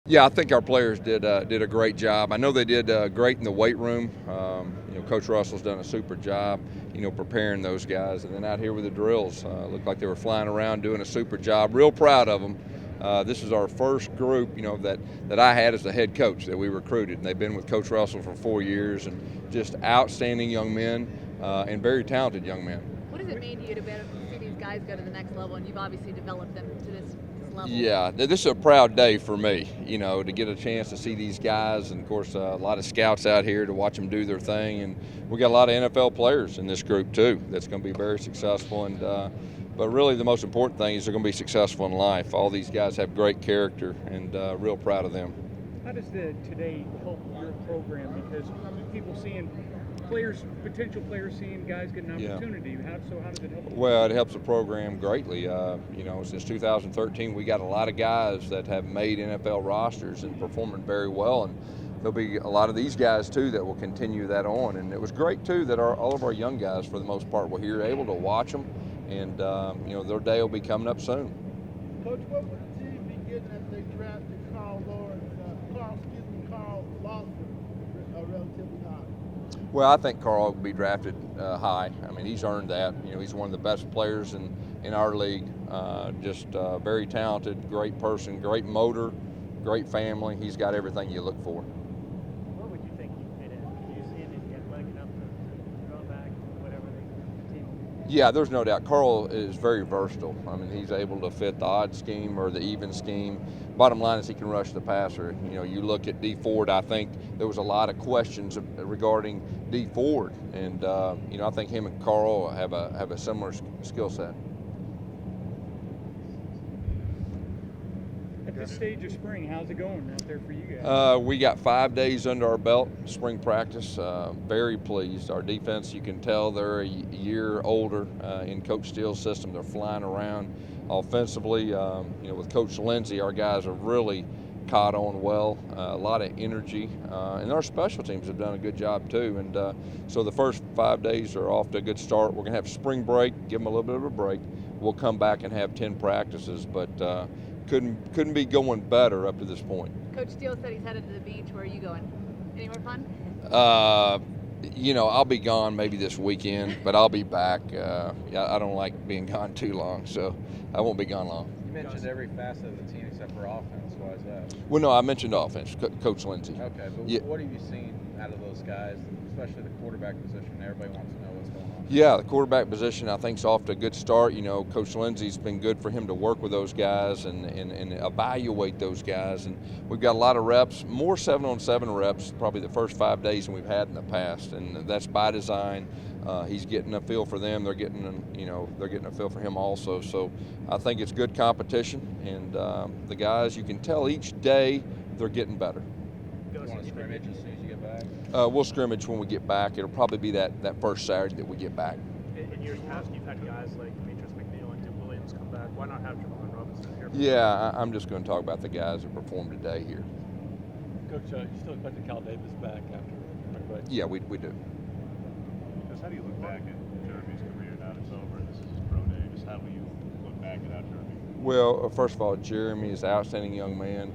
Yeah, I think our players did a great job. I know they did great in the weight room. Coach Russell's done a super job, preparing those guys. And then out here with the drills, looked like they were flying around doing a super job. Real proud of them. This is our first group, that I had as the head coach that we recruited. And they've been with Coach Russell for 4 years, and just outstanding young men and very talented young men. What does it mean to you to be able to see these guys go to the next level, and you've obviously developed them to this level? Yeah, this is a proud day for me, to get a chance to see these guys, and of course a lot of scouts out here to watch them do their thing, and we got a lot of NFL players in this group too that's going to be very successful, and but really the most important thing is they're going to be successful in life. All these guys have great character, and real proud of them. How does today help your program? Because people seeing potential players seeing guys get an opportunity. Yeah. How does it help? Well, it helps the program greatly. Since 2013, we got a lot of guys that have made NFL rosters and performing very well, and there'll be a lot of these guys too that will continue that on. And it was great too that all of our young guys, for the most part, were here able to watch them, and their day will be coming up soon. Coach, what would the team be getting if they drafted Carl Lawson relatively high? Well, I think Carl will be drafted high. I mean, he's earned that. He's one of the best players in our league. Just very talented, great person, great motor, great family. He's got everything you look for. What would you think he fit in? Do you see him as athletic enough to draw back whatever the team? Yeah, there's no doubt. Carl is very versatile. I mean, he's able to fit the odd scheme or the even scheme. Bottom line is he can rush the passer. You look at D Ford, I think there was a lot of questions regarding D Ford, and I think him and Carl have a similar skill set. At this stage of spring, how's it going out there for you guys? We got 5 days under our belt, spring practice. Very pleased. Our defense, you can tell they're a year older in Coach Steele's system. They're flying around. Offensively, with Coach Lindsey, our guys are really caught on well. A lot of energy, and our special teams have done a good job too. And so the first 5 days are off to a good start. We're going to have spring break, give them a little bit of a break. We'll come back and have 10 practices, but couldn't be going better up to this point. Coach Steele said he's headed to the beach. Where are you going? Anywhere fun? I'll be gone maybe this weekend, but I'll be back. I don't like being gone too long, so I won't be gone long. You mentioned every facet of the team except for offense. Why is that? Well, no, I mentioned offense, Coach Lindsey. Okay, but yeah. What have you seen out of those guys, especially the quarterback position? Everybody wants to know what's going on. Yeah, the quarterback position I think is off to a good start. Coach Lindsey's been good for him to work with those guys and evaluate those guys. And we've got a lot of reps, more 7-on-7 reps, probably the first 5 days than we've had in the past, and that's by design. He's getting a feel for them. They're getting a feel for him also. So I think it's good competition, and the guys, you can tell each day they're getting better. You want to scrimmage as soon as you get back? We'll scrimmage when we get back. It'll probably be that first Saturday that we get back. In years past, you've had guys like Demetrius McNeil and Tim Williams come back. Why not have Javon Robinson here? Yeah, I'm just going to talk about the guys that performed today here. Coach, you still expect Cal Davis back after spring break? Yeah, we do. Just how do you look back at Jeremy's career now that it's over? This is his pro day. Just how will you look back at that Jeremy? Well, first of all, Jeremy is an outstanding young man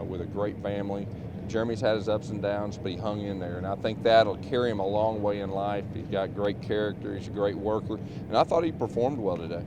with a great family. Jeremy's had his ups and downs, but he hung in there, and I think that'll carry him a long way in life. He's got great character. He's a great worker, and I thought he performed well today.